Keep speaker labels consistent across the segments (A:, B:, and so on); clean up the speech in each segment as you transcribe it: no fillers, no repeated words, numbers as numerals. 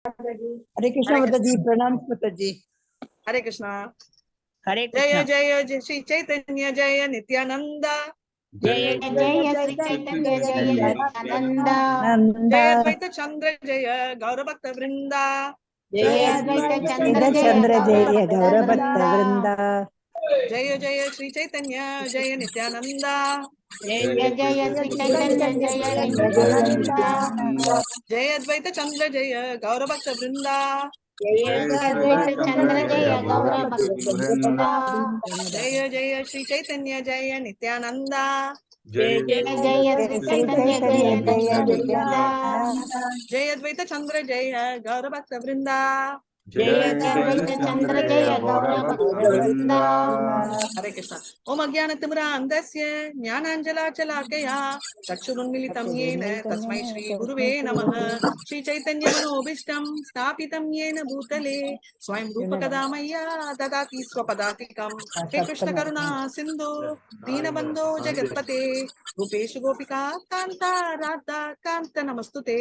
A: Hare Krishna, Mathaji. Pranam, Mathaji.
B: Hare Krishna.
A: Hare
B: Jaya
A: Krishna.
B: Jaya Shri Chaitanya Jaya Nityananda.
C: Jaya Jaya Shri Chaitanya Jaya Nityananda.
B: Jaya Advaita Chandra Jaya Gaurabhakta Vrinda.
C: Jaya Advaita Chandra
A: Jaya Gaurabhakta Vrinda.
B: Jaya Jaya Shri Chaitanya Jaya Nityananda.
C: Jaya Jaya Shri Chaitanya Jaya Nityananda.
B: Jaya Advaita Chandra Jaya Gaurabhakta Vrinda.
C: Jaya Advaita Chandra Jaya Gaurabhakta Vrinda.
B: Jaya Jaya Shri Chaitanya Jaya Nityananda.
C: Jaya Jaya Shri Chaitanya Jaya Nityananda.
B: Jaya Advaita Chandra Jaya Gaurabhakta Vrinda.
C: Jaya Advaita Chandra Jaya Gaurabhakta Vrinda.
B: Hare Krishna. Om Ajnanatimra Andasya Jnananjala Chalakaya Chakshurunmilitam Yena Tasmai Shri Guruve Namaha. Shri Chaitanya Manobishtam Sthapitam Yena Bhutale Swayam Rupa Kadamaya Dadati Swapadatikam. He Krishna Karuna Sindhu Dinabandho Jagatpate Rupeshu Gopika Kanta Radha Kanta Namastute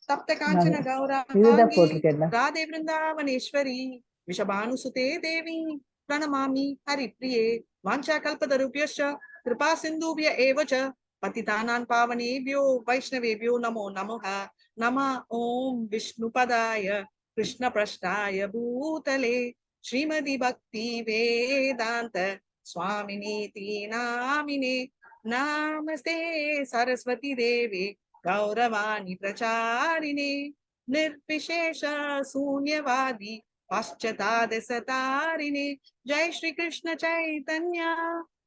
B: Tapta Kanchana Gaura Radhe Vrindavaneshwari Vishabhanusute Devi Pranamami Haripriye Vancha Kalpatarubhyascha Kripa Sindhubhya eva cha Patitanam Pavanebhyo Vaishnavebhyo Namo Namaha. Nama Om Vishnupadaya Krishna Prashtaya Bhutale Srimadi Bhakti Vedanta Swaminiti Namine Namaste Saraswati Devi Gauravani Pracharine Nirvishesha Sunyavadi Paschatadesatarini. Jai Shri Krishna Chaitanya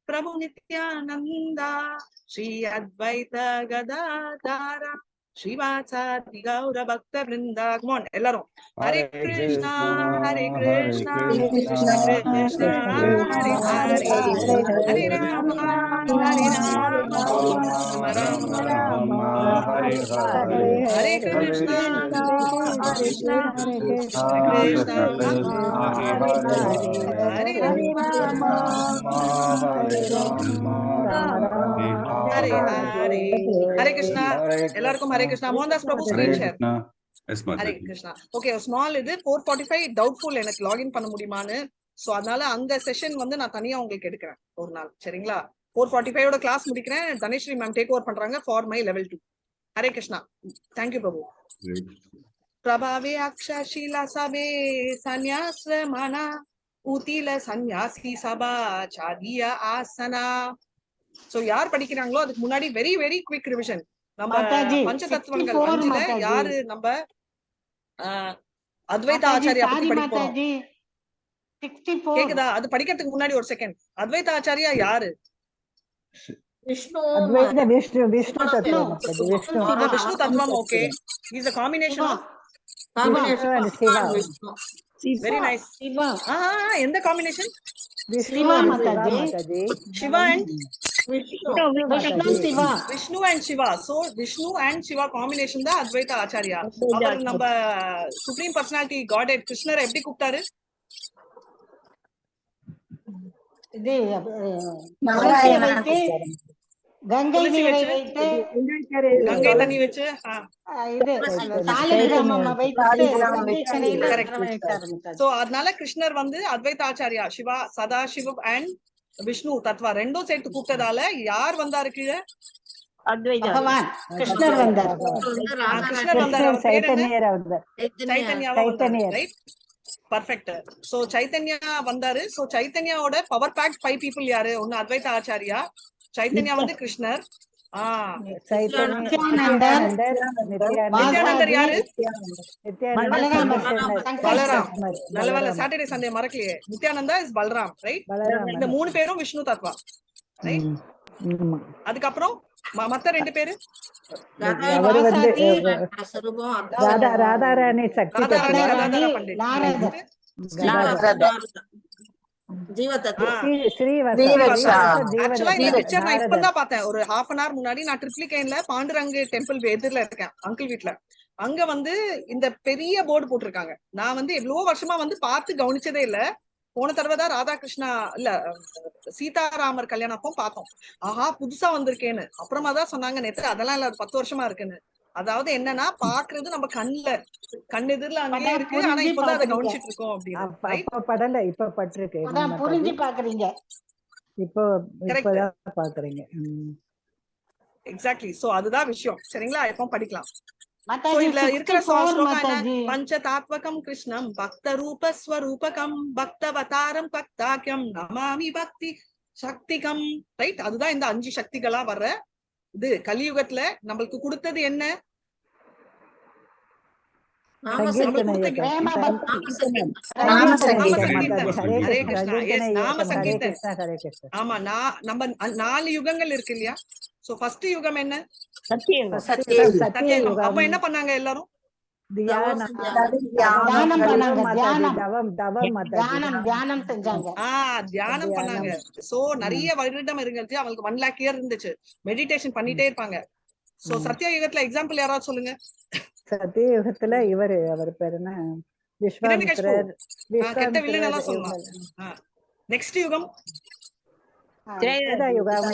B: Prabhu Nityananda Shri Advaita Gadadara Srivasadi Gaura Bhakta Vrinda. Come on, ellarum. Hare Krishna, Hare Krishna, Krishna Krishna, Hare Hare, Hare Rama, Hare Rama, Rama Rama, Hare Hare, Hare Krishna, Hare Krishna, Krishna Krishna, Hare Hare, Hare Rama, Hare Rama, Hare Hare. Hare Krishna. எல்லாருக்கும் Hare Krishna. Mohandas Prabhu screen share. Hare Krishna. Okay, small இது 4:45 doubtful எனக்கு login பண்ண முடியுமான்னு. So அதனால அந்த session வந்து நான் தனியா உங்களுக்கு எடுக்கிறேன் ஒரு நாள். சரிங்களா? 4:45 கிளாஸ் முடிக்கிறேன். தனேஸ்வரி மேம் டேக் ஓவர் பண்றாங்க for my level 2. Hare Krishna. Thank you Prabhu. பிரபாவே அக்ஷஷீலா சபே சன்யாஸ்ரமணா ஊதில சன்யாசி சபா சாதியா ஆசனா. சோ யார் படிக்கிறாங்களோ அதுக்கு முன்னாடி வெரி வெரி குவிக் ரிவிஷன். நம்ம பஞ்சதத்துவங்கள் 5ல யாரு நம்ம அத்வைத ஆச்சாரியா பத்தி படிக்க போறோம். கேக்குதா? அது படிக்கிறதுக்கு முன்னாடி ஒரு செகண்ட். அத்வைத ஆச்சாரியா யாரு?
A: Vishnu
B: Tattvam. Okay, he's a combination of very nice. எந்த combination?
C: Shiva Mathaji.
B: Shiva and
C: Vishnu
B: and Shiva. So Vishnu and Shiva combination தான் அத்வைத ஆச்சாரியா. அவர் நம்ம சுப்ரீம் பர்சனாலிட்டி காட் கிருஷ்ணரை எப்படி கூப்பிட்டாரு?
C: கங்கை
B: தண்ணி வச்சு அதனால கிருஷ்ணர் வந்து அத்வைத ஆச்சாரியா சிவா சதாசிவ அண்ட் விஷ்ணு தத்வா ரெண்டும் சேர்த்து கூப்பிட்டதால யார் வந்தாரு கீழே?
C: பகவான் கிருஷ்ணர் வந்தார்.
B: கிருஷ்ணர் வந்தார். அவர் பேர் என்ன? சைத்தன்யாவா வந்தாரு. Right, perfect. சோ சைத்தன்யா வந்தாரு. சோ சைத்தன்யாவோட பவர் பேக் 5 பீப்புள் யாரு? ஒன்னு அத்வைத ஆச்சாரியா, சைத்தன்யா வந்து கிருஷ்ணர், நித்யானந்தர் யாரு? பலராம். நல்ல வேலை சாட்டர்டே சண்டே மறக்கலையே. நித்யானந்தா இஸ் பலராம். ரைட், இந்த 3 பேரும் விஷ்ணு தத்வா. ரைட். அதுக்கப்புறம் மத்த 2 பேரு
A: ராதாராணி பண்டிட்.
B: இப்பதான் பார்த்தேன் ஒரு half an hour முன்னாடி. நான் ட்ரிப்ளிகேன்ல பாண்டுரங்கு டெம்பிள் எதிரில இருக்கேன் அங்கிள் வீட்ல. அங்க வந்து இந்த பெரிய போர்டு போட்டிருக்காங்க. நான் வந்து எவ்வளவோ வருஷமா வந்து பார்த்து கவனிச்சதே இல்ல. போன தடவை தான் ராதாகிருஷ்ணா இல்ல சீதாராமர் கல்யாணம் அப்போ பார்த்தோம். ஆஹா புதுசா வந்திருக்கேன்னு. அப்புறமா தான் சொன்னாங்க நேத்து அதெல்லாம் இல்ல 10 வருஷமா இருக்குன்னு. அதாவது என்னன்னா பாக்குறது நம்ம கண் எதிரில அங்கேயே இருக்கு, ஆனா இப்பதான் அதை கவனிச்சிட்டு இருக்கோம் அப்படின்னு.
A: அப்ப படல, இப்ப பட்டிருக்கு.
C: புரிஞ்சு பாக்குறீங்க,
A: இப்பதான் பாக்குறீங்க.
B: எக்ஸாக்ட்லி. சோ அதுதான் விஷயம். சரிங்களா? இப்போ படிக்கலாம்.
C: மாதாஜி.
B: இதுல இருக்கிற ஸ்லோகம் என்ன?
C: மாதாஜி,
B: பஞ்சதாத்வகம் கிருஷ்ணம் பக்த ரூப ஸ்வரூபகம் பக்தவதாரம் பக்தாக்கியம் நமாமி பக்தி சக்திகம். ரைட்? அதுதான் இந்த 5 சக்திகளா வர்ற இது. கலியுகத்துல நம்மளுக்கு கொடுத்தது என்ன?
A: ஹரே கிருஷ்ணா, ஹரே கிருஷ்ணா.
B: ஆமா, நம்ம 4 யுகங்கள் இருக்கு இல்லையா? சோ ஃபர்ஸ்ட் யுகம் என்ன?
A: சத்தியயுகம்.
B: அப்ப என்ன பண்ணாங்க எல்லாரும்?
C: தியானம் செஞ்சாங்க.
B: தியானம் பண்ணாங்க. சோ நிறைய வருடம் இருந்துச்சு. அவங்களுக்கு 1 lakh இயர் இருந்துச்சு. மெடிடேஷன் பண்ணிட்டே இருப்பாங்க. சோ சத்தியயுகத்துல எக்ஸாம்பிள் யாராவது சொல்லுங்க.
A: சத்தியயுகத்துல அவர் பேர் என்ன? விஸ்வாமித்திரர்.
B: நல்லா சொல்லலாம். நெக்ஸ்ட் யுகம்
A: திரேதாயுகம்.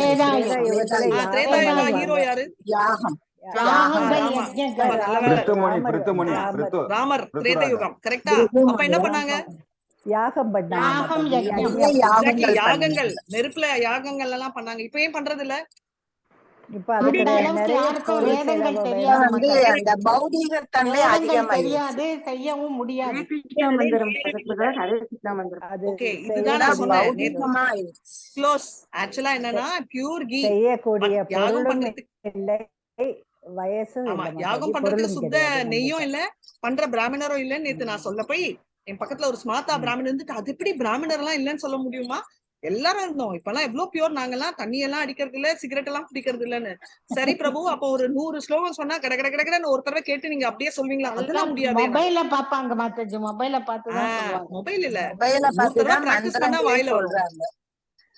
B: ஹீரோ யாரு? ராமர். திரேதாயுகம். கரெக்டா? அப்ப என்ன பண்ணாங்க?
A: யாகம் பண்ணாங்க.
B: யாகங்கள், நெருப்புல யாகங்கள் எல்லாம் பண்ணாங்க. இப்ப ஏன் பண்றது இல்ல?
A: இப்ப அதுக்கு
C: செய்யவும் முடியாது.
B: ஆக்சுவலா என்னன்னா பியூர் கீ
A: செய்யக்கூடிய
B: யாகம் பண்றதுக்கு
A: வயசும்
B: யாகம் பண்றதுக்கு சுத்த நெய்யும் இல்ல, பண்ற பிராமணரும் இல்லன்னு நேத்து நான் சொல்ல போய் என் பக்கத்துல ஒரு ஸ்மார்த்தா பிராமணர் இருந்துட்டு அது எப்படி பிராமணர் எல்லாம் இல்லன்னு சொல்ல முடியுமா? எல்லாரும் இருந்தோம். இப்ப எல்லாம் எவ்வளவு பியூர். நாங்கெல்லாம் தண்ணி எல்லாம் அடிக்கிறது இல்ல, சிகரெட் எல்லாம் குடிக்கிறது இல்லன்னு. சரி பிரபு, அப்போ ஒரு 100 ஸ்லோகம் சொன்னா கட கட கடன்னு ஒரு தடவை கேட்டு நீங்க அப்படியே சொல்வீங்களா? அதெல்லாம் முடியாது.
C: மொபைல்ல பாப்பாங்க மாதாஜி, மொபைல்ல பார்த்துதான்.
B: மொபைல் இல்ல, 100 தடவை பிராக்டிஸ் பண்ணா வாயில வரும்.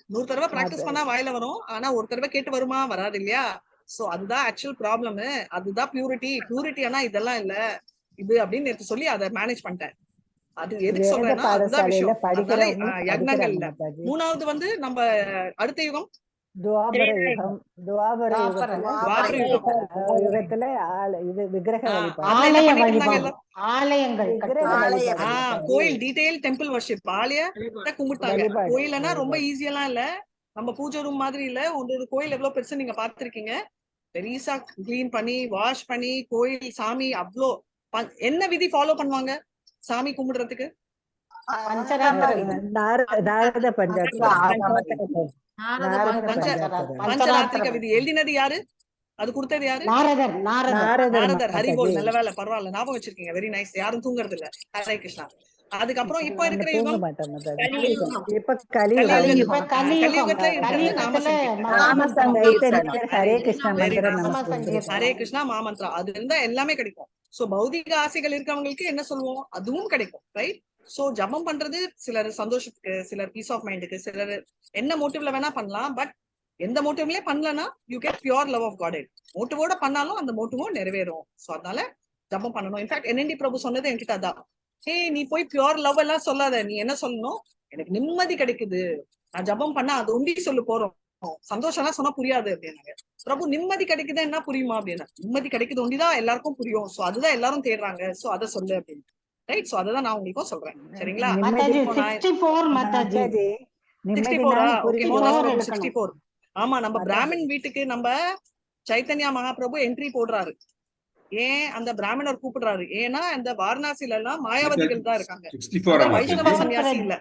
B: 100 தடவை பிராக்டிஸ் பண்ணா வாயில வரும். ஆனா ஒரு தடவை கேட்டு வருமா? வராது இல்லையா? சோ அதுதான் ஆக்சுவல் ப்ராப்ளம். அதுதான் பியூரிட்டி. ஆனா இதெல்லாம் இல்ல இது அப்படின்னு நேத்து சொல்லி அதை மேனேஜ் பண்ணிட்டேன். அது எதுக்கு சொல்றேன்னா அதுதான் விஷயம். அதனால யக்னங்கள் இல்ல. 3வது வந்து நம்ம அடுத்த யுகம்
A: துவாபர யுகம். யுகத்துல இது விக்கிரக வழிபாடு,
C: ஆலயங்கள்,
B: கோயில், டீடைல் டெம்பிள் வர்ஷிப். ஆலயத்தை கும்பிட்டாங்க. கோயில்னா ரொம்ப ஈஸியெல்லாம் இல்ல, நம்ம பூஜை ரூம் மாதிரி இல்ல. ஒரு கோயில் எவ்வளவு பெருசு நீங்க பாத்துருக்கீங்க. பெருசா கிளீன் பண்ணி வாஷ் பண்ணி கோயில் சாமி அவ்வளோ என்ன விதி ஃபாலோ பண்ணுவாங்க சாமி கும்பிடுறதுக்கு? பஞ்சராத்திரிக விதி எழுதினது யாரு? அது கொடுத்தது யாரு? நாரதர். ஹரிபோல். நல்ல வேலை, பரவாயில்ல, ஞாபகம் வச்சிருக்கீங்க. Very nice. யாரும் தூங்குறது இல்ல. ஹரே கிருஷ்ணா. அதுக்கப்புறம் இப்ப இருக்கிற யுகம் ஹரே கிருஷ்ணா மாமந்திரா. அது இருந்தா எல்லாமே கிடைக்கும். சோ பௌதிக ஆசைகள் இருக்கவங்களுக்கு என்ன சொல்லுவோம், அதுவும் கிடைக்கும். ரைட்? சோ ஜபம் பண்றது சிலர் சந்தோஷத்துக்கு, சிலர் பீஸ் ஆஃப் மைண்டுக்கு, சிலர் என்ன மோட்டிவ்ல வேணா பண்ணலாம். பட் எந்த மோட்டிவ்லயே பண்ணலன்னா you get pure love of God. மோட்டிவோட பண்ணாலும் அந்த மோட்டிவும் நிறைவேறும். சோ அதனால ஜபம் பண்ணணும். இன்ஃபேக்ட் என்என்டி பிரபு சொன்னது என்கிட்ட அதான், நீ போய் பியூர் லவ் எல்லாம் சொல்லாத. நீ என்ன சொல்லணும், எனக்கு நிம்மதி கிடைக்குது, நான் ஜபம் பண்ணா அது உண்டி சொல்லு போறோம், சந்தோஷம் எல்லாம் சொன்னா புரியாது அப்படின்னாங்க. பிரபு நிம்மதி கிடைக்குது என்ன புரியுமா அப்படின்னா, நிம்மதி கிடைக்குது ஒண்டிதான் எல்லாருக்கும் புரியும். சோ அதுதான் எல்லாரும் தேடுறாங்க. சோ அதை சொல்லு அப்படின்னு. ரைட்? சோ அதுதான் நான் உங்களுக்கும் சொல்றேன். சரிங்களா? 64. ஆமா, நம்ம பிராமின் வீட்டுக்கு நம்ம சைத்தன்யா மகாபிரபு என்ட்ரி போடுறாரு. ஏன் அந்த பிராமணர் கூப்பிடுறாரு? ஏன்னா அந்த வாரணாசில எல்லாம் மாயாவதிகள் தான் இருக்காங்க. வைஷ்ணவ சன்னியாசி இல்ல.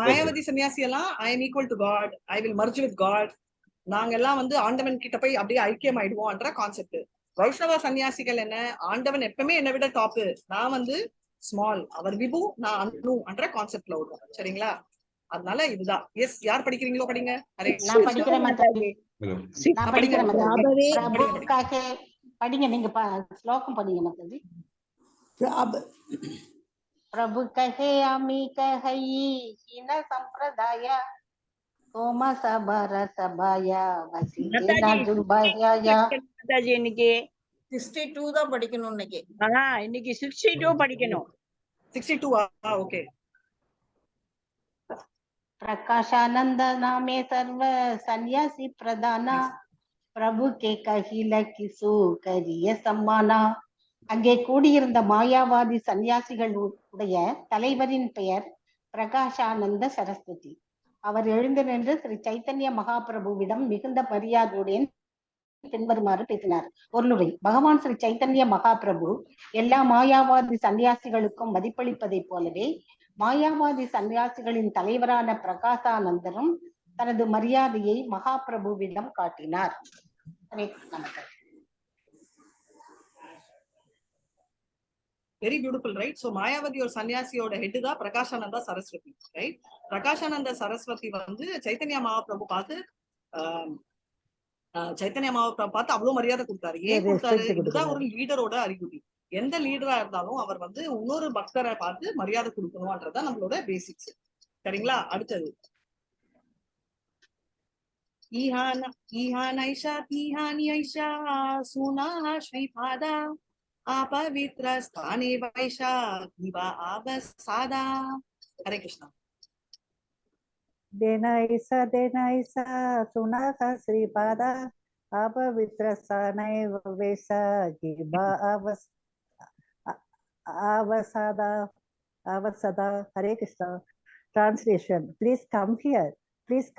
B: மாயாவதி சன்னியாசி எல்லாம் I am equal to god, I will merge with god, நாங்க எல்லாம் வந்து ஆண்டவன் கிட்ட போய் அப்படியே ஐக்கியம் ஆயிடுவோம்ன்ற கான்செப்ட். வைஷ்ணவ சன்னியாசிகள் என்ன, ஆண்டவன் எப்பவுமே என்னை விட டாப்பு, நான் வந்து ஸ்மால், அவர் விபு, நான் அனு என்ற கான்செப்ட்ல வருவோம். சரிங்களா? அதனால இதுதான். எஸ், யார் படிக்கிறீங்களோ படிங்க.
C: படிங்க, நீங்க ஸ்லோகம் படிங்க மாதாஜி. பிரபு கஹே அமி கஹயி ஹின சம்பிரதாய சோம சபர சபாய வசிதேன ஜுல்பய.
D: மாதாஜி இன்னைக்கு
C: 62 தான் படிக்கணும்.
D: இன்னைக்கு 62 படிக்கணும்.
B: 62. ஓகே.
C: प्रकाशानंद नामे सर्व संन्यासी प्रधाना பிரபு கே கஹில கிசு கரிய சம்மானா. அங்கே கூடியிருந்த மாயாவாதி சன்னியாசிகள் உடைய தலைவரின் பெயர் பிரகாஷானந்த சரஸ்வதி. அவர் எழுந்து நின்று ஸ்ரீ சைத்தன்ய மகாபிரபுவிடம் மிகுந்த மரியாதையுடன் பின்வருமாறு பேசினார். பொருளுரை. பகவான் ஸ்ரீ சைத்தன்ய மகாபிரபு எல்லா மாயாவாதி சன்னியாசிகளுக்கும் மதிப்பளிப்பதை போலவே மாயாவாதி சன்னியாசிகளின் தலைவரான பிரகாசானந்தரும் தனது மரியாதையை மகாபிரபுவிடம் காட்டினார்.
B: Very beautiful, right? So Mayawati ஒரு சன்னியாசியோட ஹெட் தான் பிரகாஷானந்தா சரஸ்வதி, ரைட்? பிரகாஷானந்த சரஸ்வதி வந்து சைத்தன்ய மகாபிரபு பார்த்து சைத்தன்ய மகாபிரபு பார்த்து அவ்வளவு மரியாதை கொடுத்தாரு. ஏன் கொடுத்தாரு? இதுதான் ஒரு லீடரோட அறிகுறி. எந்த லீடரா இருந்தாலும் அவர் வந்து இன்னொரு பக்தரை பார்த்து மரியாதை கொடுக்கணும்ன்றதான் நம்மளோட பேசிக்ஸ். சரிங்களா? அடுத்தது ஈஹானைஷா தீஹானி ஐஷா சுனா ஸ்ரீபாதா अपवित्र स्थाने वैशा दिवा आवसादा. हरे कृष्णा.
A: देनाईसा सुनाहा श्रीपादा अपवित्र स्थाने वैशा दिवा आवसादा. Hare Krishna. Translation. Please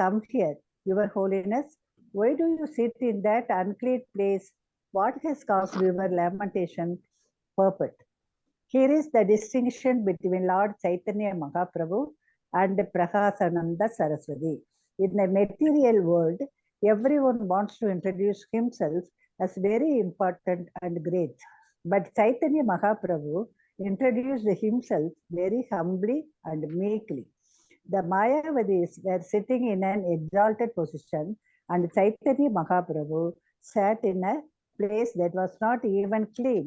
A: come here, Your Holiness. Why do you sit in that unclean place? What has caused your lamentation? Purport. Here is the distinction between Lord Chaitanya Mahaprabhu and Prakasananda Saraswati. In the material world, everyone wants to introduce himself as very important and great. But Chaitanya Mahaprabhu introduced himself very humbly and meekly. The Mayavadis were sitting in an exalted position, and Chaitanya Mahaprabhu sat in a place that was not even clean.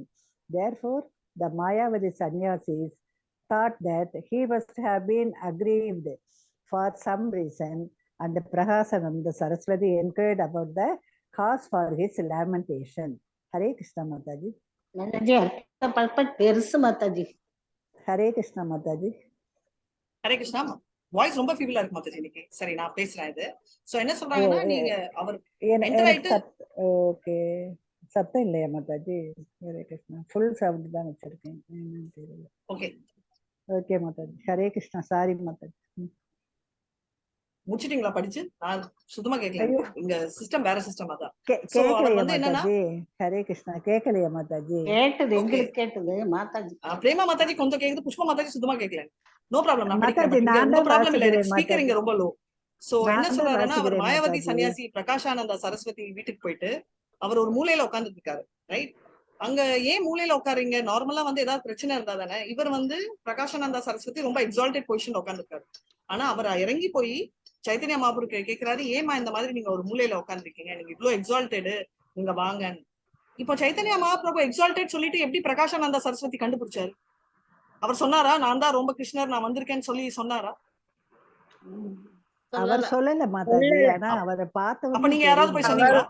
A: Therefore, the Mayavadi sannyasis thought that he must have been aggrieved for some reason, and Prakasananda Saraswati inquired about the cause for his lamentation. Hare Krishna Mathaji. Hare Krishna Mathaji.
B: Hare Krishna. Voice ரொம்ப ஃபீபிளா இருக்கு மாதாஜி இன்னைக்கு. சரி, நான் பேசுறேன் இது. So என்ன சொல்றாங்கன்னா, நீங்க அவர் என்டர் ஆயிட்டு
A: ஓகே சத்தம் இல்லையா மாதாஜி? ஹரே கிருஷ்ணா. ஃபுல் சவுண்ட் தான் வச்சிருக்கேன்.
B: Okay
A: okay Mataji. Hare Krishna. Sorry Mataji.
B: முடிச்சிட்டீங்களா படிச்சு? நான் சுத்தமா கேட்கல. இங்க சிஸ்டம் வேற சிஸ்டம் அதான்.
A: கேட்கலையா மாதாஜி? ஹரே கிருஷ்ணா. கேட்கலையா மாதாஜி?
C: கேட்டது, எங்களுக்கு கேட்டது மாதாஜி.
B: பிரேமா மாதாஜி கொஞ்சம் கேக்குது, புஷ்பா மாதாஜி சுத்தமா கேட்கல. நோ ப்ராப்ளம், நான்
A: மாதாஜி.
B: நோ ப்ராப்ளம் இல்ல. ஸ்பீக்கர் இங்க ரொம்ப லோ. சோ என்ன சொல்றாருன்னா, அவர் மாயாவதி சன்னியாசி பிரகாஷானந்தா சரஸ்வதி வீட்டுக்கு போயிட்டு அவர் ஒரு மூலையில உட்கார்ந்துட்டு இருக்காரு, ரைட்? அங்க ஏன் மூலையில உட்காருங்க? நார்மலா வந்து ஏதாவது பிரச்சனை இருந்தா தானே. இவர் வந்து பிரகாஷானந்தா சரஸ்வதி ரொம்ப எக்ஸால்டட் பொசிஷன்ல உட்கார்ந்துருக்காரு. ஆனா அவர் இறங்கி போய் சைத்தன்ய மகாபிரபு கேட்கிறாரு, ஏமா இந்த மாதிரி நீங்க ஒரு மூலையில உட்கார்ந்துருக்கீங்க, நீங்க இவ்வளவு எக்ஸால்டட், நீங்க வாங்க. இப்போ சைத்தன்ய மகாபிரபு எக்ஸால்டட் சொல்லிட்டு எப்படி பிரகாஷானந்தா சரஸ்வதி கண்டுபிடிச்சாரு? அவர் சொன்னாரா, நான் தான் ரொம்ப கிருஷ்ணர், நான் வந்திருக்கேன்னு சொல்லி சொன்னாரா?
A: அவர் சொல்லல மாதாஜி. ஆனா அவரை பார்த்த
B: அப்ப நீங்க யாராவது போய் சொன்னீங்களா?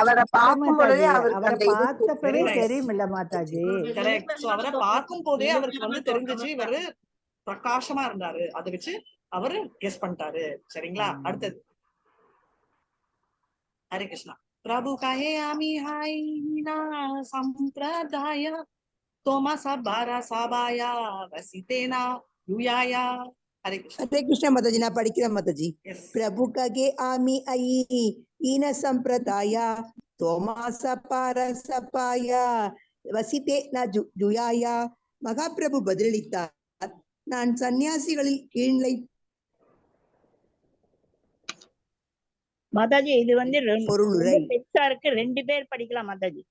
E: அவரை பார்க்கும் பொழுதே
A: அவரை பார்த்தப்பவே தெரியுமில்ல மாதாஜி.
B: கரெக்ட். சோ அவரை பார்க்கும் போதே அவருக்கு வந்து தெரிஞ்சிச்சு இவரு பிரகாசமா இருந்தாரு. அதை வச்சு அவரு கெஸ் பண்ணிட்டாரு. சரிங்களா? அடுத்தது ஹரே கிருஷ்ணா. பிரபு கஹே ஆமி ஹாய் நா சம்பிரதாய தோமா சபாரா சபாயா வசிதேனா யுயாயா. हरे
E: कृष्ण माताजी. ना पढ़िए माताजी. प्रभु कगे आमी आई ईन संप्रदाया तोमास पार सपाया वसिते ना जुयाया. மகாபிரபு பதிலளித்தார், நான் சன்னியாசிகளில் கீழை.
D: மாதாஜி இது வந்து பெருசா இருக்கு, 2 பேர் படிக்கலாம் மாதாஜி.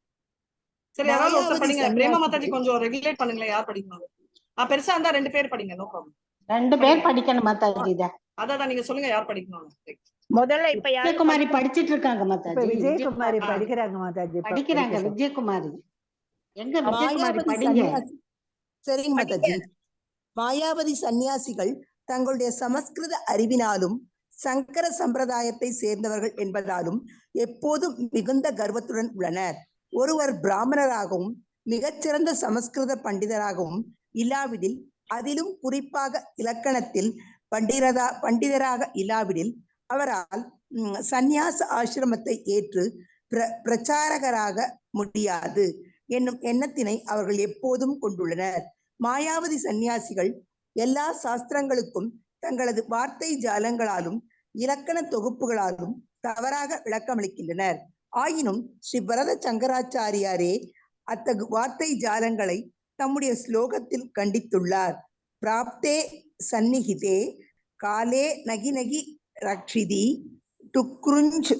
B: சரி, யாராவது ஒருத்தர் படிங்க. பிரேமா மாதாஜி கொஞ்சம் ரெகுலேட் பண்ணுங்களேன், யார் படிக்கணும்? பெருசா இருந்தா 2 பேர் படிங்க, நோ ப்ராப்ளம்.
C: 2 பேர் படிக்கணும் மாதாஜி.
B: அதான் நீங்க சொல்லுங்க, யார் படிக்கணும்?
D: முதல்ல இப்ப
C: விஜயகுமாரி படிச்சிட்டு இருக்காங்க மாதாஜி.
A: விஜயகுமாரி படிக்கிறாங்க மாதாஜி.
C: படிக்கிறாங்க விஜயகுமாரி. எங்க விஜயகுமாரி படிங்க.
E: சரிங்க மாதாஜி. மாயாவதி சன்னியாசிகள் தங்களுடைய சமஸ்கிருத அறிவினாலும் சங்கர சம்பிரதாயத்தை சேர்ந்தவர்கள் என்பதாலும் எப்போதும் மிகுந்த கர்வத்துடன் உள்ளனர். ஒருவர் பிராமணராகவும் மிகச்சிறந்த சமஸ்கிருத பண்டிதராகவும் இல்லாவிடில், அதிலும் குறிப்பாக இலக்கணத்தில் பண்டிதராக இல்லாவிடில், அவரால் சந்நியாச ஆசிரமத்தை ஏற்று பிரச்சாரகராக முடியாது என்னும் எண்ணத்தினை அவர்கள் எப்போதும் கொண்டுள்ளனர். மாயாவதி சந்நியாசிகள் எல்லா சாஸ்திரங்களுக்கும் தங்களது வார்த்தை ஜாலங்களாலும் இலக்கண தொகுப்புகளாலும் தவறாக விளக்கமளிக்கின்றனர். ஆயினும் ஸ்ரீ பரத சங்கராச்சாரியாரே அத்தகு வார்த்தை ஜாலங்களை தம்முடைய ஸ்லோகத்தில் கண்டித்துள்ளார். பிராப்தே சந்நிகிதே காலே நகி நகி ரக்ஷிதி டுக்ருஞ்ச்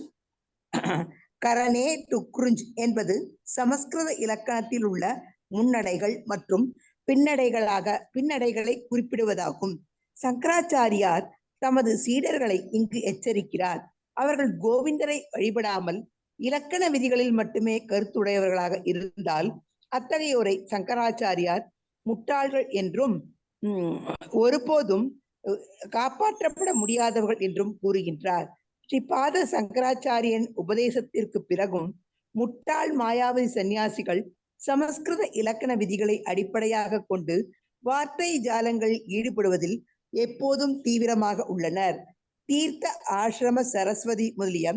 E: கரணே டுக்ருஞ்ச் என்பது சமஸ்கிருத இலக்கணத்தில் உள்ள முன்னடைகள் மற்றும் பின்னடைகளை குறிப்பிடுவதாகும். சங்கராச்சாரியார் தமது சீடர்களை இங்கு எச்சரிக்கிறார். அவர்கள் கோவிந்தரை வழிபடாமல் இலக்கண விதிகளில் மட்டுமே கருத்துடையவர்களாக இருந்தால் அத்தகையோரை சங்கராச்சாரியார் முட்டாள்கள் என்றும் ஒருபோதும் காப்பாற்றப்பட முடியாதவர்கள் என்றும் கூறுகின்றார். ஸ்ரீபாத சங்கராச்சாரியன் உபதேசத்திற்கு பிறகும் முட்டாள் மாயாவதி சந்நியாசிகள் சமஸ்கிருத இலக்கண விதிகளை அடிப்படையாக கொண்டு வார்த்தை ஜாலங்களில் ஈடுபடுவதில் எப்போதும் தீவிரமாக உள்ளனர். தீர்த்த ஆசிரம சரஸ்வதி முதலிய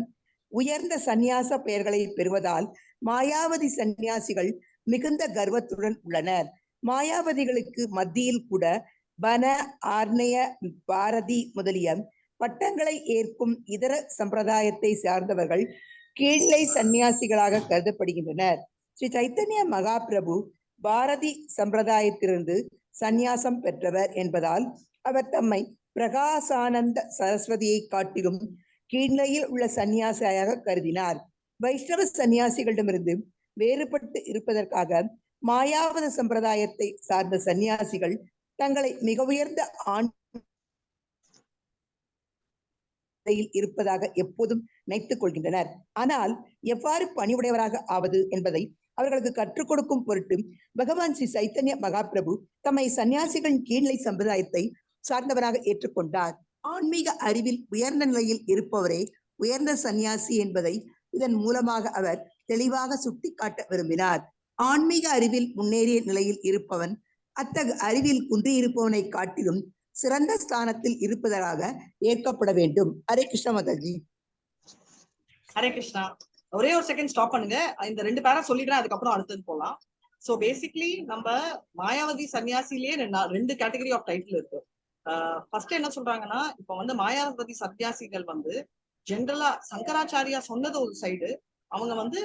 E: உயர்ந்த சந்நியாச பெயர்களை பெறுவதால் மாயாவதி சந்நியாசிகள் மிகுந்த கர்வத்துடன் உள்ளனர். மாயாவதிகளுக்கு மத்தியில் கூட பன, ஆர்ணய, பாரதி முதலிய பட்டங்களை ஏற்கும் இதர சம்பிரதாயத்தை சார்ந்தவர்கள் கீழ்நிலை சந்நியாசிகளாக கருதப்படுகின்றனர். ஸ்ரீ சைத்தன்ய மகாபிரபு பாரதி சம்பிரதாயத்திலிருந்து சந்நியாசம் பெற்றவர் என்பதால் அவர் தம்மை பிரகாசானந்த சரஸ்வதியை காட்டிலும் கீழ்நிலையில் உள்ள சந்நியாசியாக கருதினார். வைஷ்ணவ சந்நியாசிகளிடமிருந்து வேறுபட்டு இருப்பதற்காக மாயாவத சம்பிரதாயத்தை சார்ந்த சந்நியாசிகள் தங்களை மிக உயர்ந்த இருப்பதாக எப்போதும் நினைத்துக் கொள்கின்றனர். ஆனால் எவ்வாறு பணிவுடையவராக ஆவது என்பதை அவர்களுக்கு கற்றுக் கொடுக்கும் பொருட்டு பகவான் ஸ்ரீ சைத்தன்ய மகாபிரபு தம்மை சன்னியாசிகளின் கீழ்நிலை சம்பிரதாயத்தை சார்ந்தவராக ஏற்றுக்கொண்டார். ஆன்மீக அறிவில் உயர்ந்த நிலையில் இருப்பவரே உயர்ந்த சந்நியாசி என்பதை இதன் மூலமாக அவர் தெளிவாக சுட்டிக்காட்ட விரும்பினார். ஆன்மீக அறிவில் முன்னேறிய நிலையில் இருப்பவன் அத்தகு அறிவில் குன்றியிருப்பவனை காட்டிலும் சிறந்த ஸ்தானத்தில் இருப்பதாக ஏற்கப்பட வேண்டும். ஹரே கிருஷ்ணா மாதாஜி.
B: ஹரே கிருஷ்ணா. ஒரே ஒரு செகண்ட் ஸ்டாப் பண்ணுங்க. இந்த 2 பேரா சொல்லிடுறேன், அதுக்கப்புறம் அடுத்தது போலாம். சோ பேசிக்லி நம்ம மாயாவதி சன்னியாசிலேயே 2 கேட்டகரி ஆஃப் டைட்டில் இருக்கு. ஃபர்ஸ்ட் என்ன சொல்றாங்கன்னா, இப்ப வந்து மாயாவதி சன்னியாசிகள் வந்து ஜென்ரலா சங்கராச்சாரியா சொன்னது ஒரு சைடு, அவங்க வந்து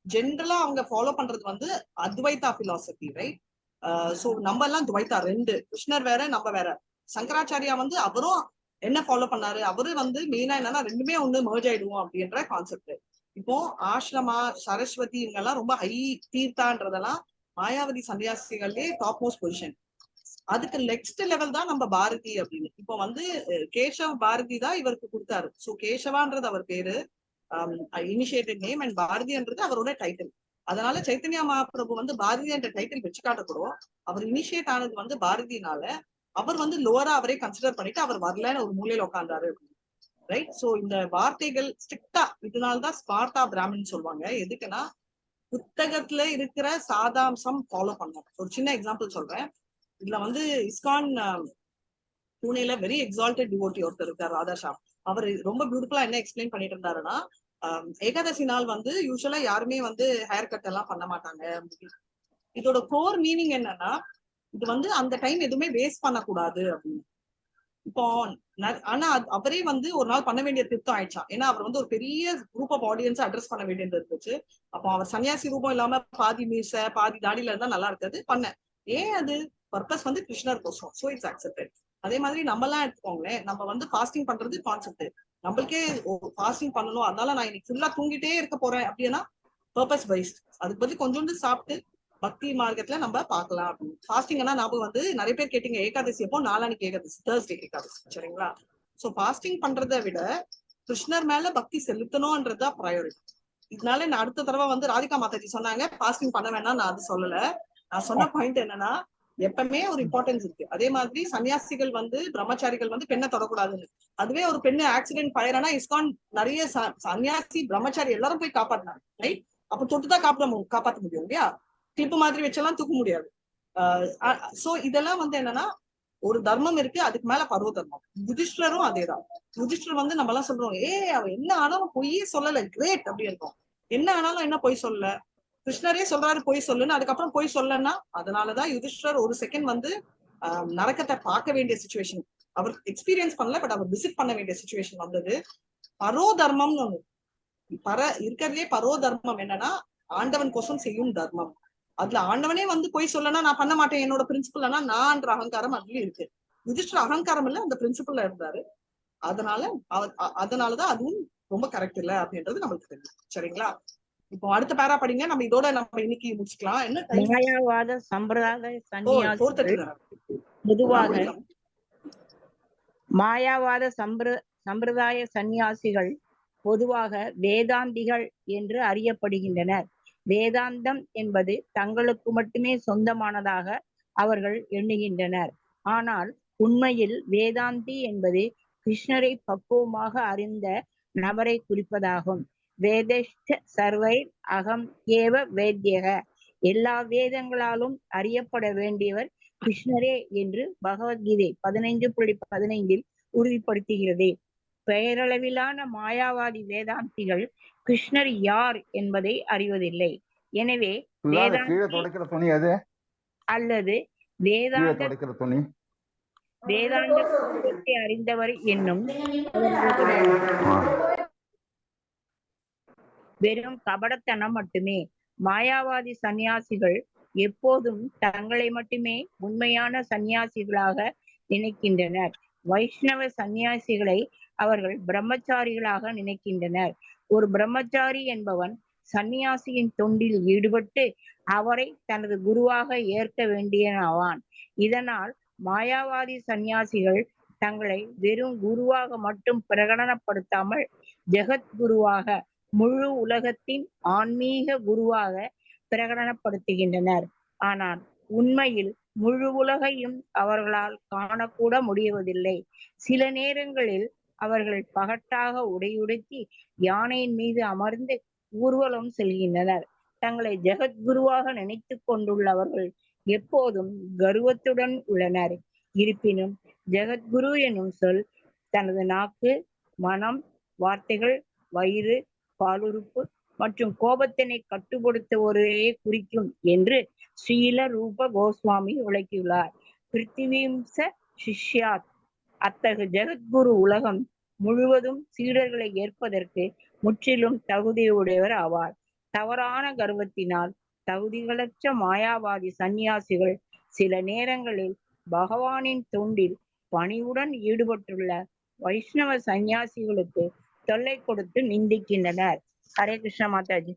B: ஜென்ரலா அவங்க ஃபாலோ பண்றது வந்து அத்வைதா பிலாசபி, ரைட்? சோ நம்ம எல்லாம் துவைத்தா 2, கிருஷ்ணர் வேற நம்ம வேற. சங்கராச்சாரியா வந்து அவரும் என்ன ஃபாலோ பண்ணாரு, அவரு வந்து மெயினா என்னன்னா 2மே ஒண்ணு மர்ஜ் ஆயிடுவோம் அப்படின்ற கான்செப்ட். இப்போ ஆசிரமா, சரஸ்வதி இவங்கெல்லாம் ரொம்ப ஹை தீர்த்தான்றதெல்லாம் மாயாவதி சன்னியாசிகளே டாப் மோஸ்ட் பொசிஷன். அதுக்கு நெக்ஸ்ட் லெவல் தான் நம்ம பாரதி அப்படின்னு. இப்போ வந்து கேசவ் பாரதி தான் இவருக்கு கொடுத்தாரு. சோ கேசவான்றது அவர் பேரு, இனிஷியேட்டட் நேம், அண்ட் பாரதின்றது அவரோட டைட்டில். அதனால சைத்தன்ய மகாபிரபு வந்து பாரதி என்ற டைட்டில் வச்சு காட்டக்கூடும். அவர் இனிஷியேட் ஆனது வந்து பாரதினால அவர் வந்து லோவரா அவரே கன்சிடர் பண்ணிட்டு அவர் வரலன்னு ஒரு மூலையில உட்கார்ந்தாரு, ரைட்? சோ இந்த வார்த்தைகள் ஸ்ட்ரிக்டா, இதனால்தான் ஸ்பார்ட்டா பிராமின் சொல்லுவாங்க. எதுக்குன்னா புத்தகத்துல இருக்கிற சாதாம்சம் ஃபாலோ பண்ணார். ஒரு சின்ன எக்ஸாம்பிள் சொல்றேன். இதுல வந்து இஸ்கான் புனேல வெரி எக்ஸால்டட் டிவோட்டி ஒருத்தர் இருக்கார், ராதா ஷா. அவர் ரொம்ப பியூட்டிஃபுல்லா என்ன எக்ஸ்பிளைன் பண்ணிட்டு இருந்தாருன்னா, ஏகாதசி நாள் வந்து யூஸ்வலா யாருமே வந்து ஹேர் கட் எல்லாம் பண்ண மாட்டாங்க. இதோட கோர் மீனிங் என்னன்னா, இது வந்து அந்த டைம் எதுவுமே வேஸ்ட் பண்ணக்கூடாது அப்படின்னு. இப்போ ஆனா அவரே வந்து ஒரு நாள் பண்ண வேண்டிய திருத்தம் ஆயிடுச்சான். ஏன்னா அவர் வந்து ஒரு பெரிய குரூப் ஆஃப் ஆடியன்ஸ் அட்ரஸ் பண்ண வேண்டியது இருந்துச்சு. அப்போ அவர் சன்னியாசி ரூபம் இல்லாம பாதி மீச பாதி தாடியில இருந்தா நல்லா இருக்காது, பண்ண ஏன் அது பர்பஸ் வந்து கிருஷ்ணர் கோசம். So it's accepted. அதே மாதிரி நம்ம எல்லாம் எடுத்துக்கோங்களேன், நம்ம வந்து ஃபாஸ்டிங் பண்றது கான்செப்ட். நம்மளுக்கே ஃபாஸ்டிங் பண்ணணும், அதனால நான் இன்னைக்கு ஃபுல்லா தூங்கிட்டே இருக்க போறேன் அப்படின்னா பர்பஸ் வைஸ்ட். அதுக்கு பத்தி கொஞ்சோண்டு சாப்பிட்டு பக்தி மார்க்கத்துல நம்ம பாக்கலாம் அப்படின்னு. ஃபாஸ்டிங்னா ஞாபகம் வந்து நிறைய பேர் கேட்டீங்க, ஏகாதசி அப்போ நாளானிக்கு ஏகாதசி, தேர்ஸ்டே ஏகாதசி, சரிங்களா? சோ ஃபாஸ்டிங் பண்றதை விட கிருஷ்ணர் மேல பக்தி செலுத்தணும்ன்றதுதான் ப்ரையாரிட்டி. இதனால நான் அடுத்த தடவை வந்து ராதிகா மாதாஜி சொன்னாங்க ஃபாஸ்டிங் பண்ண வேணாம், நான் அது சொல்லல. நான் சொன்ன பாயிண்ட் என்னன்னா, எப்பவுமே ஒரு இம்பார்ட்டன்ஸ் இருக்கு. அதே மாதிரி சன்னியாசிகள் வந்து பிரம்மச்சாரிகள் வந்து பெண்ணை தொடக்கூடாதுன்னு. அதுவே ஒரு பெண்ணு ஆக்சிடென்ட் ஃபயரானா இஸ்கான் நிறைய சன்னியாசி பிரம்மச்சாரி எல்லாரும் போய் காப்பாத்தினாங்க, ரைட்? அப்ப தொட்டுதான் காப்பாற்ற முடியும் இல்லையா? கிளிப்பு மாதிரி வச்செல்லாம் தூக்க முடியாது. சோ இதெல்லாம் வந்து என்னன்னா, ஒரு தர்மம் இருக்கு, அதுக்கு மேல பரோ தர்மம். யுதிஷ்டரும் அதேதான். யுதிஷ்டர் வந்து நம்ம எல்லாம் சொல்றோம், அவ என்ன ஆனாலும் பொய்யே சொல்லல, கிரேட் அப்படி இருக்கும். என்ன ஆனாலும் என்ன பொய் சொல்லல, கிருஷ்ணரே சொல்றாரு பொய் சொல்லுன்னு, அதுக்கப்புறம் பொய் சொல்லனா. அதனாலதான் யுதிஷ்டர் ஒரு செகண்ட் வந்து நரக்கத்தை பார்க்க வேண்டிய சுச்சுவேஷன் அவர் எக்ஸ்பீரியன்ஸ் பண்ணல, பட் அவர் விசிட் பண்ண வேண்டிய சுச்சுவேஷன் வந்தது. பரோ தர்மம்னு ஒண்ணு இருக்கிறதுலே பரோ தர்மம் என்னன்னா ஆண்டவன் கோசம் செய்யும் தர்மம். அதுல ஆண்டவனே வந்து போய் சொல்லனா நான் பண்ண மாட்டேன், என்னோட பிரின்சிபல்னா நான்ற அகங்காரம் அதுலயும் இருக்கு. யுதிஷ்டர் அகங்காரம் இல்ல, அந்த பிரின்சிபல்ல இருந்தாரு. அதனாலதான் அதுவும் ரொம்ப கரெக்ட் இல்ல அப்படின்றது நம்மளுக்கு தெரியும். சரிங்களா? இப்போ அடுத்த பேரா படிங்க. நம்ம இதோட நம்ம இன்னைக்கு முடிச்சுக்கலாம். என்ன
D: மாயாவாத சம்பிரதாய சன்னியாசிகள் பொதுவாக மாயாவாத சம்பிரதாய சந்நியாசிகள் பொதுவாக வேதாந்திகள் என்று அறியப்படுகின்றனர். வேதாந்தம் என்பது தங்களுக்கு மட்டுமே சொந்தமானதாக அவர்கள் எண்ணுகின்றனர். ஆனால் உண்மையில் வேதாந்தி என்பது கிருஷ்ணரை பக்குவமாக அறிந்த நபரை குறிப்பதாகும். வேதஷ்ட சர்வை அகம் ஏவ வேத்யக, எல்லா வேதங்களாலும் அறியப்பட வேண்டியவர் கிருஷ்ணரே என்று பகவத்கீதை 15.15 உறுதிப்படுத்துகிறது. பெயரளவிலான மாயாவாதி வேதாந்திகள் கிருஷ்ணர் யார் என்பதை அறிவதில்லை. எனவே அல்லது வேதாந்தத்தை அறிந்தவர் என்னும் வெறும் கபடத்தனம் மட்டுமே. மாயாவாதி சந்நியாசிகள் எப்போதும் தங்களை மட்டுமே உண்மையான சந்நியாசிகளாக நினைக்கின்றனர். வைஷ்ணவ சந்நியாசிகளை அவர்கள் பிரம்மச்சாரிகளாக நினைக்கின்றனர். ஒரு பிரம்மச்சாரி என்பவன் சந்நியாசியின் தொண்டில் ஈடுபட்டு அவரை தனது குருவாக ஏற்க வேண்டியவனாவான். இதனால் மாயாவாதி சந்நியாசிகள் தங்களை வெறும் குருவாக மட்டும் பிரகடனப்படுத்தாமல் ஜெகத்குருவாக, முழு உலகத்தின் ஆன்மீக குருவாக பிரகடனப்படுத்துகின்றனர். ஆனால் உண்மையில் முழு உலகையும் அவர்களால் காணக்கூட முடிவதில்லை. சில நேரங்களில் அவர்கள் பகட்டாக உடையுடுத்தி யானையின் மீது அமர்ந்து ஊர்வலம் செல்கின்றனர். தங்களை ஜெகத்குருவாக நினைத்து கொண்டுள்ளவர்கள் எப்போதும் கர்வத்துடன் உள்ளனர். இருப்பினும் ஜெகத்குரு எனும் சொல் தனது நாக்கு, மனம், வார்த்தைகள், வயிறு, பாலுறுப்பு மற்றும் கோபத்தினை கட்டுப்படுத்துவோரையே குறிக்கும் என்று ஸ்ரீல ரூப கோஸ்வாமி விளக்கியுள்ளார். பிருத்திவிம்ச சிஷ்யாத், அத்தகு ஜெகத்குரு உலகம் முழுவதும் சீடர்களை ஏற்பதற்கு முற்றிலும் தகுதியுடையவர் ஆவார். தவறான கர்வத்தினால் தகுதிகளற்ற மாயாவாதி சந்நியாசிகள் சில நேரங்களில் பகவானின் தொண்டில் பணிவுடன் ஈடுபட்டுள்ள வைஷ்ணவ சந்நியாசிகளுக்கு தொல்லை கொடுத்து நிந்திக்கின்றனர். Hare Krishna Mataji.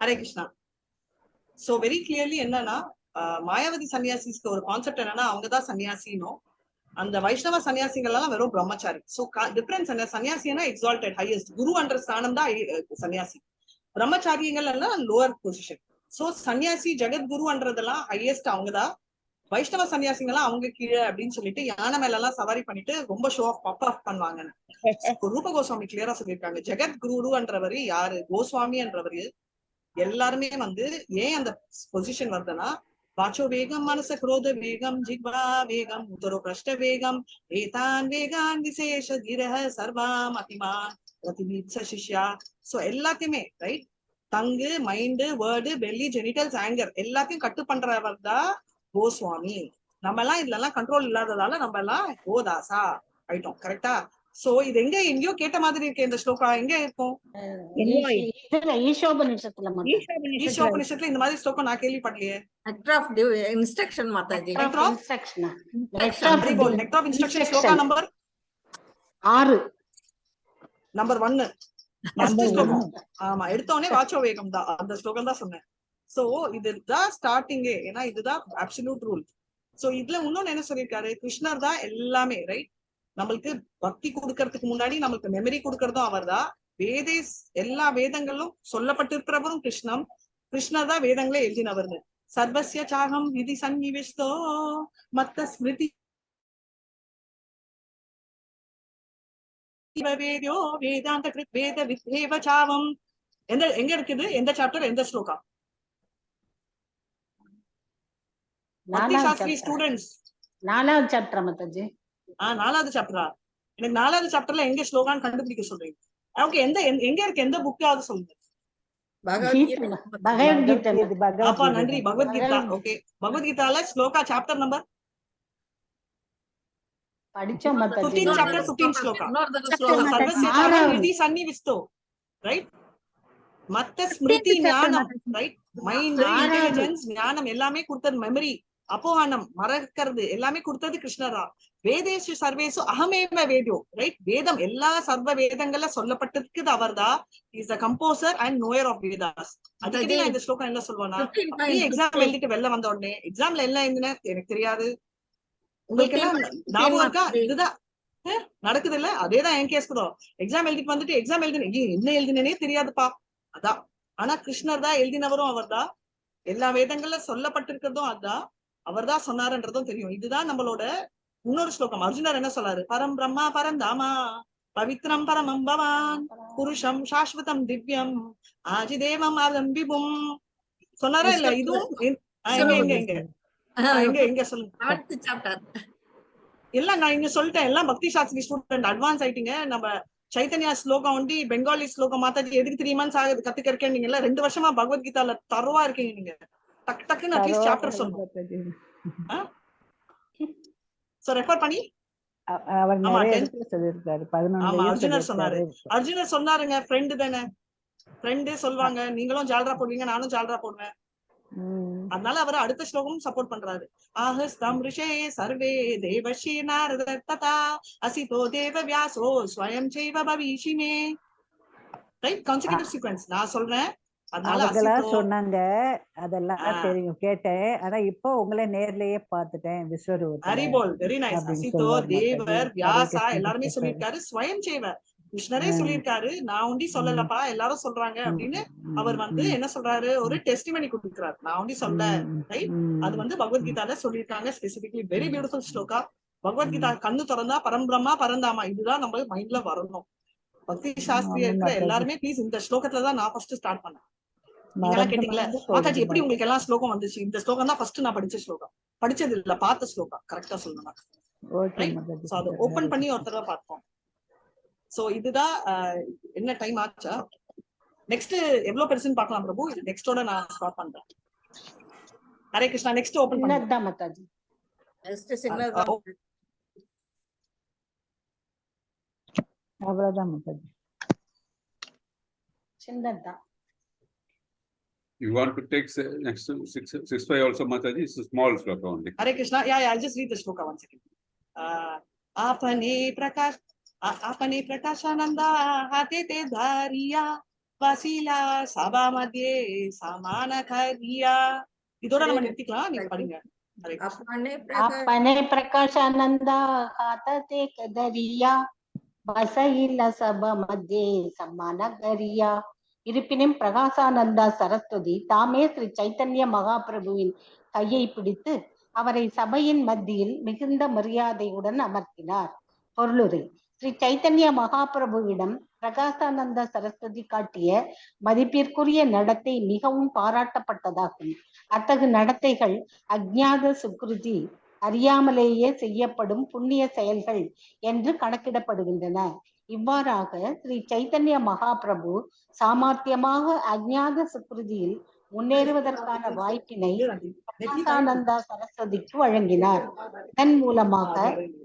B: Hare Krishna. So very clearly என்னன்னா மாயாவதி சன்னியாசிஸ்க்கு ஒரு கான்செப்ட் என்னன்னா அவங்கதான் சன்னியாசினோ, அந்த வைஷ்ணவ சன்னியாசிகள் எல்லாம் வெறும் பிரம்மச்சாரி. சோ டிஃபரன்ஸ் என்ன, சன்னியாசினா எக்ஸால்டட் ஹையஸ்ட் குரு என்ற ஸ்தானம் தான் சன்னியாசி, பிரம்மச்சாரிகள் எல்லாம் லோவர் பொசிஷன். சோ சன்னியாசி ஜெகத்குருன்றதெல்லாம் ஹையஸ்ட் அவங்கதான். வைஷ்ணவ சன்னியாசிங்கெல்லாம் அவங்க கீழே அப்படின்னு சொல்லிட்டு யானை மேல எல்லாம் சவாரி பண்ணிட்டு ரொம்ப ஷோ ஆஃப் பப் ஆஃப் பண்ணுவாங்கன்னு ரூப கோஸ்வாமி கிளியரா சொல்லியிருக்காங்க. ஜெகத்குருன்றவரு யாரு, கோஸ்வாமி என்றவரு எல்லாருமே வந்து ஏன் அந்த பொசிஷன் வருதுன்னா வாச்சோ வேகம், மனச குரோத வேகம், ஜிக்வா வேகம், உத்தரோ பிரஷ்ட வேகம், ஏதான் வேகான் விசேஷ தீரஹ சர்வாம் அதிமான் பிரதிபீப்ச சிஷ்யா. சோ எல்லாத்தையுமே right, tongue, mind, word, belly, genitals, anger எல்லாத்தையும் கட்டு பண்றவர் தான் கோஸ்வாமி. நம்ம எல்லாம் இதுல எல்லாம் கண்ட்ரோல் இல்லாததால நம்ம எல்லாம் கோதாசா ஆயிட்டோம். கரெக்டா? சோ இது எங்கேயோ கேட்ட மாதிரி இருக்கு. இந்த ஸ்லோகா எங்க இருக்கும்? ஈஷோபனிஷத்துல இந்த மாதிரி ஸ்லோகம் நான் கேள்விப்படலையே. Nectar of instruction sloka number
C: 6
B: number 1 first ஸ்லோகம். ஆமா, எடுத்தோனே வாச்சோ வேகம் தான், அந்த ஸ்லோகம் தான் சொன்னேன். சோ இதுதான் ஸ்டார்டிங்கே, ஏன்னா இதுதான் அப்சல்யூட் ரூல். சோ இதுல இன்னொன்னு என்ன சொல்லியிருக்காரு, கிருஷ்ணர் தான் எல்லாமே ரைட். நம்மளுக்கு பக்தி கொடுக்கறதுக்கு முன்னாடி நம்மளுக்கு மெமரி கொடுக்கறதும் அவர் தான். எல்லா வேதங்களும் சொல்லப்பட்டிருக்கிறவரும் கிருஷ்ணர் தான் வேதங்களே எழுதினவர்னு. சர்வஸ்ய சாகம் விதி சன்னிவிஷ்டோ மத்த ஸ்மிருதி வேதோ வேதாந்த கிருத் வேத வித்யேவ சாவம். எங்க இருக்குது, எந்த சாப்டர், எந்த ஸ்லோகா? பக்தி சாஸ்திரி ஸ்டூடெண்ட்ஸ்
C: 4வது சாப்டர் மாதாஜி.
B: 4வது சாப்டரா? எனக்கு 4வது சாப்டர்ல எங்க ஸ்லோகான்னு கண்டுபிடிக்க சொல்றீங்க. ஓகே, எங்க இருக்கு, எந்த புக்காவது சொல்லுங்க.
C: பகவத்கீதை.
B: அப்பா நன்றி, பகவத்கீதா. ஓகே, பகவத்கீதால ஸ்லோகா சாப்டர் நம்பர்
C: படிச்சோம் மாதாஜி.
B: 15 chapter 15 ஸ்லோகா. சர்வஸ்ய தர்ம நிதி சன்னிவிஷ்டோ, ரைட்? மத்த ஸ்மிருதி ஞானம், ரைட்? மைண்ட், இன்டெலிஜென்ஸ், ஞானம் எல்லாமே கொடுத்தது, மெமரி, அப்போஹானம், மறக்கிறது எல்லாமே கொடுத்தது கிருஷ்ணரா. வேதேஷு சர்வேசு அகமேவ வேத்யோ, ரைட்? வேதம் எல்லா சர்வ வேதங்கள்ல சொல்லப்பட்டிருக்குது அவர்தான். Is the composer and knower of Vedas. அதுக்கு நான் இந்த ஸ்லோகம் என்ன சொல்லுவேன்னா, எக்ஸாம் எழுதிட்டு வெளில வந்த உடனே எக்ஸாம்ல எல்லாம் எழுதின எனக்கு தெரியாது, உங்களுக்கு எல்லாம் ஞாபகம் இருக்கா, இதுதான் நடக்குது இல்ல? அதேதான் என் கேஸ் கூட. எக்ஸாம் எழுதிட்டு வந்துட்டு எக்ஸாம் எழுதினேன், என்ன எழுதினே தெரியாதுப்பா, அதான். ஆனா கிருஷ்ணர் தான் எழுதினவரும் அவர் தான், எல்லா வேதங்கள்ல சொல்லப்பட்டிருக்கிறதும் அதான், அவர் தான் சொன்னாருன்றதும் தெரியும். இதுதான் நம்மளோட இன்னொரு ஸ்லோகம். அர்ஜுனர் என்ன சொல்றாரு? பரம் பிரம்மா பரந்தாமா பவித்ரம் பரமம் பவான் புருஷம் சாஸ்வதம் திவ்யம் ஆஜிதேவம் ஆலம்பிபும் சொன்னாரா இல்ல? இதுவும் எங்க சொல்லுங்க. எல்லாம் நான் இங்க சொல்லிட்டேன், எல்லாம் பக்தி சாஸ்திரி ஸ்டூடெண்ட், அட்வான்ஸ் ஆயிட்டீங்க. நம்ம சைத்தன்யா ஸ்லோகம் ஒண்டி பெங்காலி ஸ்லோகம் மாதாஜி எதுக்கு தெரியுமான்னு கத்துக்க இருக்கேன். நீங்க எல்லாம் 2 வருஷமா பகவத்கீதால தரவா இருக்கீங்க. நீங்க டக்கு டக்குன்னு அட்லீஸ்ட் சாப்டர் சொல்லணும். சோ ரெஃபர் பண்ணி அர்ஜுனர் சொன்னாரு. அர்ஜுனர் சொன்னாருங்க, ஃப்ரெண்டு தானே, ஃப்ரெண்டு சொல்வாங்க. நீங்களும் ஜால்ரா போடுவீங்க, நானும் ஜால்ரா போடுவேன். அதனால அவர் அடுத்த ஸ்லோகம் சப்போர்ட் பண்றாரு. ஆஹஸ்தம் ரிஷே சர்வே தேவஷி நாரத ததா அசிதோ தேவ வியாசோ ஸ்வயம் செய்வ பவிஷிமே, ரைட்? கான்சிக்யூட்டிவ் சீக்வென்ஸ் நான் சொல்றேன்.
A: அதனால சொன்னாங்க, அதெல்லாம் தெரியும், கேட்டேன். ஆனா இப்போ உங்களை நேர்லயே பார்த்துட்டேன் விஸ்வரூபத்துல.
B: Haribol, very nice. அசிதோ தேவர் வியாசா எல்லாருமே சொல்லியிருக்காரு, ஸ்வயம் செய்வ கிருஷ்ணரே சொல்லியிருக்காரு, நான் ஒண்டி சொல்லலப்பா, எல்லாரும் சொல்றாங்க அப்படின்னு அவர் என்ன சொல்றாரு, ஒரு டெஸ்டிமனி கொடுக்கிறார், நான் ஒண்டி சொல்ல, ரைட்? அது பகவத்கீதால சொல்லியிருக்காங்க specifically. Very beautiful shloka. Bhagavad Gita கண்ணு திறந்தா பரம்பிரம்மா பரந்தாமா இதுதான் நம்ம மைண்ட்ல வரணும். பக்தி சாஸ்திரி இருக்கிற எல்லாருமே ப்ளீஸ் இந்த ஸ்லோகத்துலதான் நான் ஃபர்ஸ்ட் ஸ்டார்ட் பண்ணேன். நீங்க எல்லாம் கேட்டீங்களா மாதாஜி எப்படி உங்களுக்கு எல்லாம் ஸ்லோகம் வந்துச்சு? இந்த ஸ்லோகம் தான் ஃபர்ஸ்ட் நான் படிச்ச ஸ்லோகம், படிச்சது இல்ல பார்த்த ஸ்லோகம், கரெக்டா சொல்லணும். அதை ஓபன் பண்ணி ஒரு தடவை பார்ப்போம். சோ இதுதான் என்ன டைம் ஆச்சா? நெக்ஸ்ட் எவ்வளவு பெருசுன்னு பார்க்கலாம் பிரபு. இது நெக்ஸ்டோட நான் ஸ்டார்ட் பண்றேன். ஹரே கிருஷ்ணா. நெக்ஸ்ட் ஓபன் பண்ணுங்க மாதாஜி. நெக்ஸ்ட் சின்னதா
A: அவ்வளவுதான் மாதாஜி,
C: சின்னதா.
F: You want to take next 6-5 also Mathaji? It's a small sloka only.
B: Hare Krishna. Yeah, I'll just read the sloka once again. आपने प्रकाशानंदा हाते ते धारिया वसीला सभा मध्ये समान करिया. இதோட நம்ம நிறுத்திக்கலாம், நீங்க படிங்க.
C: अपने प्रकाशानंदा हाते कदरिया वसीला सभा मध्ये समान करिया. இருப்பினும் பிரகாசானந்தா சரஸ்வதி தாமே ஸ்ரீ சைத்தன்ய மகாபிரபுவின் கையை பிடித்து அவரை சபையின் மத்தியில் மிகுந்த மரியாதையுடன் அமர்த்தினார். பொருளுரை: ஸ்ரீ சைத்தன்ய மகாபிரபுவிடம் பிரகாசானந்த சரஸ்வதி காட்டிய மதிப்பிற்குரிய நடத்தை மிகவும் பாராட்டப்பட்டதாகும். அத்தகு நடத்தைகள் அஜ்ஞாத சுக்ருதி, அறியாமலேயே செய்யப்படும் புண்ணிய செயல்கள் என்று கணக்கிடப்படுகின்றன. இவ்வாறாக ஸ்ரீ சைத்தன்ய மகாபிரபு சாமர்த்தியமாக அஜ்ஞாத சுக்ருதியில் முன்னேறுவதற்கான வாய்ப்பினை பிரகாசானந்தா சரஸ்வதிக்கு வழங்கினார். இதன் மூலமாக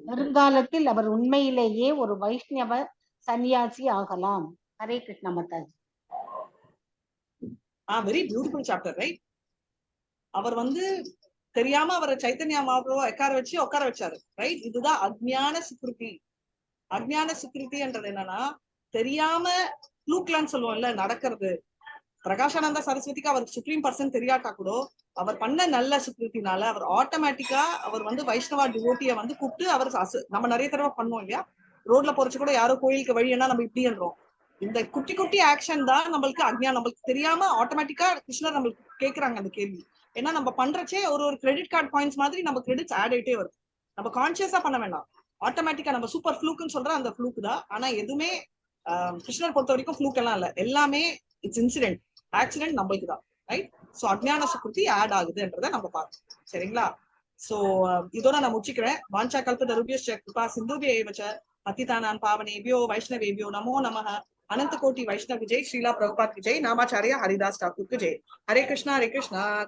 C: வருங்காலத்தில் அவர் உண்மையிலேயே ஒரு வைஷ்ணவ சன்னியாசி ஆகலாம். Hare Krishna Mataji.
B: Very beautiful chapter, right? அவர் தெரியாம அவரை சைத்தன்யா மகாபிரபு உட்கார வச்சாரு, ரைட்? இதுதான் அஜ்ஞான சுக்ருதி. அஜ்ஞான சுக்ருதின்றது என்னன்னா, தெரியாம ஃப்ளூக்லான்னு சொல்லுவோம்ல, நடக்கிறது. பிரகாஷானந்தா சரஸ்வதிக்கு அவருக்கு சுப்ரீம் பர்சன் தெரியாட்டா கூட அவர் பண்ண நல்ல சுக்ருத்தினால அவர் ஆட்டோமேட்டிக்கா அவர் வைஷ்ணவா டிவோட்டிய கூப்பிட்டு அவர் நம்ம நிறைய தடவை பண்ணுவோம் இல்லையா, ரோட்ல போறச்சு கூட யாரோ கோயிலுக்கு வழின்னா நம்ம இப்படி என்றோம். இந்த குட்டி குட்டி ஆக்ஷன் தான் நம்மளுக்கு அஜ்ஞானம். நம்மளுக்கு தெரியாம ஆட்டோமேட்டிக்கா கிருஷ்ணர் நம்மளுக்கு கேட்கறாங்க அந்த கேள்வி. ஏன்னா நம்ம பண்றச்சே ஒரு கிரெடிட் கார்டு பாயிண்ட்ஸ் மாதிரி நம்ம கிரெடிட்ஸ் ஆட் ஆயிட்டே வருது. நம்ம கான்சியஸா பண்ண வேண்டாம், ஆட்டோமேட்டிக்கா நம்ம சூப்பர் ஃப்ளூக்குன்னு சொல்ற அந்த ஃப்ளூக் தான். ஆனா எதுவுமே கிருஷ்ணர் பொறுத்த வரைக்கும் ஃப்ளூக் எல்லாம் இல்ல, எல்லாமே இட்ஸ் இன்சிடென்ட், ஆக்சிடென்ட் நம்மளுக்கு தான், ரைட்? சோ அஜ்ஞான சுக்ருதி ஆட் ஆகுதுன்றத நம்ம பார்க்கணும், சரிங்களா? சோ இதோட நான் முடிச்சுக்கிறேன். வாஞ்சா கல்பதருபியஸ்ச கிருபா சிந்துபியேவச பதிதானான் பாவனேபியோ வைஷ்ணவேபியோ நமோ நமः. अनंत कोटि वैष्णव की जय, श्रीला प्रभुपाद की जय, नामाचार्य हरिदास ठाकुर की जय. हरे कृष्णा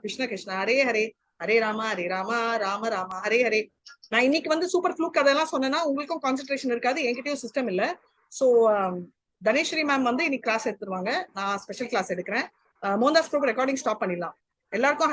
B: कृष्ण कृष्ण हरे हरे, हरे राम राम राम हरे हरे. நான் இன்னைக்கு வந்து சூப்பர் ஃப்ளூக் அதெல்லாம் சொன்னேன்னா உங்களுக்கும் கான்சென்ட்ரேஷன் இருக்காது, என்கிட்டயும் சிஸ்டம் இல்ல. சோ தனேஸ்வரி மேம் வந்து இன்னைக்கு கிளாஸ் எடுத்துருவாங்க, நான் ஸ்பெஷல் கிளாஸ் எடுக்கிறேன். மோகன்தாஸ் ப்ரோ ரெக்கார்டிங் ஸ்டாப் பண்ணிடலாம். எல்லாருக்கும்